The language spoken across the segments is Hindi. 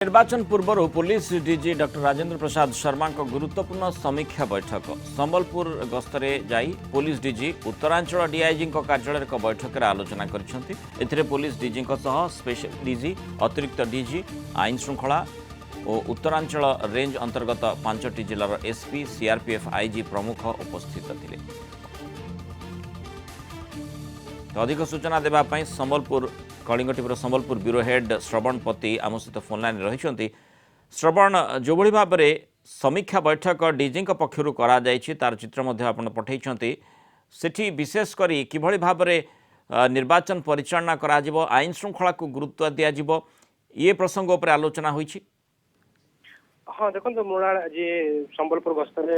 निर्वाचन पूर्व police DG doctor Rajendra Prasad Sharma गुरुत्वपूर्ण समीक्षा बैठक संबलपुर गस्तरे जाई पुलिस डीजी उत्तरांचल डीआईजी कार्यालय एक बैठक में आलोचना कर पुलिस डीजी स्पेशल डीजी अतिरिक्त डीजी आईन श्रृंखला और उत्तरांचल रेंज अंतर्गत 5टी जिलार एसपी सीआरपीएफ आईजी प्रमुख उपस्थित थे। तो अधिक सूचना देवाई Sambalpur Kalinga TV Sambalpur bureau head Shravan Pati आम सहित फोन लाइन रही। श्रवण, जो भाव में समीक्षा बैठक डीजी पक्षर तार चित्र आप पठे सेठी विशेषकर किभली भाव में निर्वाचन परिचालना करा आईन श्रृंखला को गुरुत्व दिज्व ये प्रसंग उपर आलोचना होईछि। हाँ देखो मुराल आज संबलपुर गस्तरे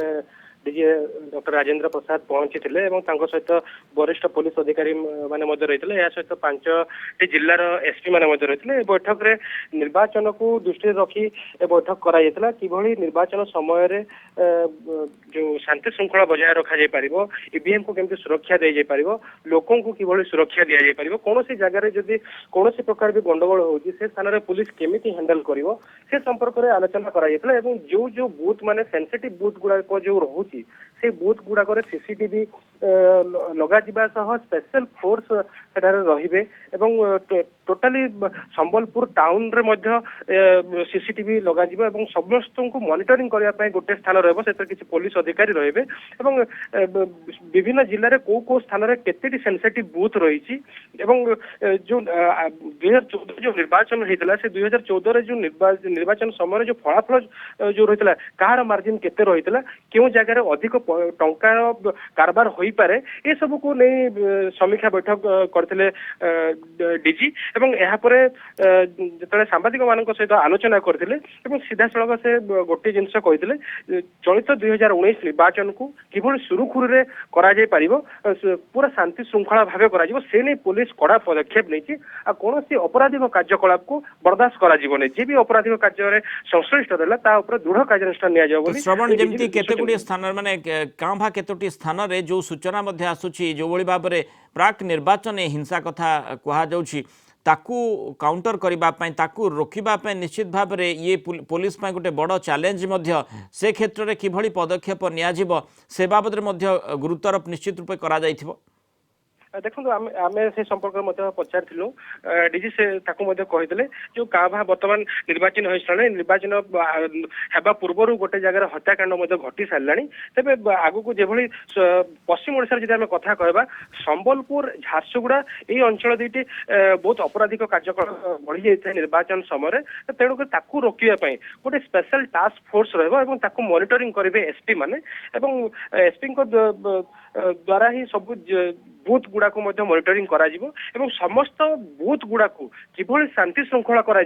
डीजी डॉक्टर राजेंद्र प्रसाद पहुंची सहित वरिष्ठ पुलिस अधिकारी माने रही सहित 5टी जिलार एसपी माने रही बैठक रे निर्वाचन को दृष्टि रखी बैठक कराइला किभली निर्वाचन समय रे जो शांति श्रृंखला बजाय रखा जाय पारिबो, ईवीएम को केमती सुरक्षा दे जाय पारिबो, लोकों को किभली सुरक्षा दिया जाय पारिबो, कोनोसी जगह रे जदी कोनोसी प्रकार भी गंडगोल होउची से स्थान रे पुलिस केमिति हैंडल करिवो से संपर्क रे आलोचना कराइला। एवं जो जो बूथ माने सेंसिटिव बूथ गुडा को जो रहू से बूथ गुड़ाक सीसीटीवी लगा स्पेशल फोर्स रे टोटाली संबलपुर टाउन रे सीसीटीवी लगा समस्त को मॉनिटरिंग करने गोटे स्थान रही पुलिस अधिकारी रही विभिन्न जिले में कौ स्थान में केते सेंसिटिव बूथ रही जो 2014 जो निर्वाचन होता से 2014 जो निर्वाचन समय जो फलाफल जो रही कहार मार्जिन केते रही क्यों जगह अधिक टंकार कारबार हो पारे ये सब को नहीं समीक्षा बैठक करते डीजी एवं यापर जो सांबादिक मान सहित आलोचना करते सीधा सड़क से गोटे जिनस कहते चलित 2019 निर्वाचन को किभली सुरुखुरु पूरा शांति श्रृंखला भाव कर पुलिस कड़ा पदक्षेप नहीं कौन अपराधिक कार्यकलाप को बर्दाश्त कर जी भी अपराधिक कार्य संश्लिष्ट रहा दृढ़ कार्यानुष्ठान श्रवण जमी केते स्थान माने कां भा केतोटी स्थान रे जो सूचना मध्य आसुची जो भली भाव में प्राक निर्वाचन हिंसा कथा कहा जाउची ताकू काउंटर करबा पई ताकू रोकिबा पई निश्चित भाव में ये पुलिस पई गोटे बड़ चैलेंज मध्य से क्षेत्र में किभली पदक्षेप नियाजिबो से बाबद रे मध्य गुरुत्वारोप निश्चित रूपे करा जाइथिबो। देखो आम से संपर्क में पचारू डीजी से कहते जो क्या बर्तमान निर्वाचन हो सारे निर्वाचन होगा पूर्व गोटे जगह हत्याकांड घटी सारा तेज आग को जो पश्चिम ओडिशा जी आम कथा कहवा संबलपुर झारसुगुड़ा ये अंचल दुईटी बहुत अपराधिक कार्यकलाप बढ़ी जाए निर्वाचन समय तेणुक रोकने गोटे स्पेशल टास्क फोर्स रहा मॉनिटरिंग करेंगे एसपी माने एसपी द्वारा ही सब बूथ गुड़ा को मॉनिटरिंग करा एवं समस्त बूथ गुड़ा को किभली शांति श्रृंखला करा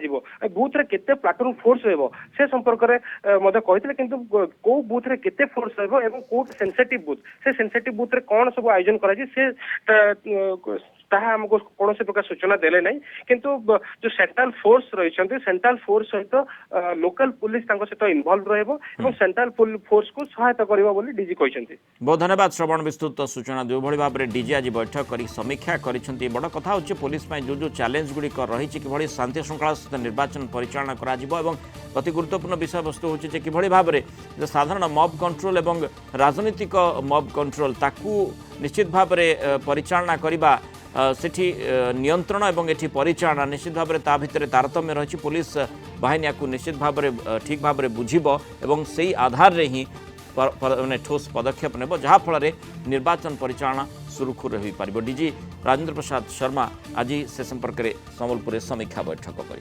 बूथ रे केते प्लाटून फोर्स रहबो से संपर्क रे मते कहितले किंतु को बूथ रे केते फोर्स रहबो एवं को सेंसिटिव बूथ से सेंसिटिव बूथ रे कोन सब आयोजन करा से ताहा हमको कौन से प्रकार सूचना देले नहीं किंतु जो सेंट्रल फोर्स रही सेंट्रल फोर्स सहित लोकल पुलिस सहित इन्वॉल्व रहबो एवं सेंट्रल फोर्स को सहायता करिवो बोली डीजी कहछन्ती। बहुत धन्यवाद श्रवण विस्तृत सूचना जो भली भाव में डीजी आज बैठक करी समीक्षा करिसंती। बड़ कथा होछि पुलिस पई जो जो चैलेंज गुडी कर रही कि भली शांति श्रृंखला सहित निर्वाचन परिचालना करा जिवो एवं अति गुरुत्वपूर्ण विषय वस्तु होछि जे कि भली भाव में साधारण मॉब कंट्रोल एवं राजनीतिक मॉब कंट्रोल ताकू निश्चित भाव में परिचालना करिबा सेठी नियंत्रण एवं एठी परिचालना निश्चित भाव में ता भितर तारतम्य रही पुलिस बाहिनी को निश्चित भाव में ठीक भाव में बुझिबो एवं सेही आधार रे ही ठोस पदक्षेप नेब जहाँ फल निर्वाचन परिचालना सुरुखुरु हो पारिबो। डीजी राजेंद्र प्रसाद शर्मा आज से संपर्क में संबलपुर समीक्षा बैठक कर।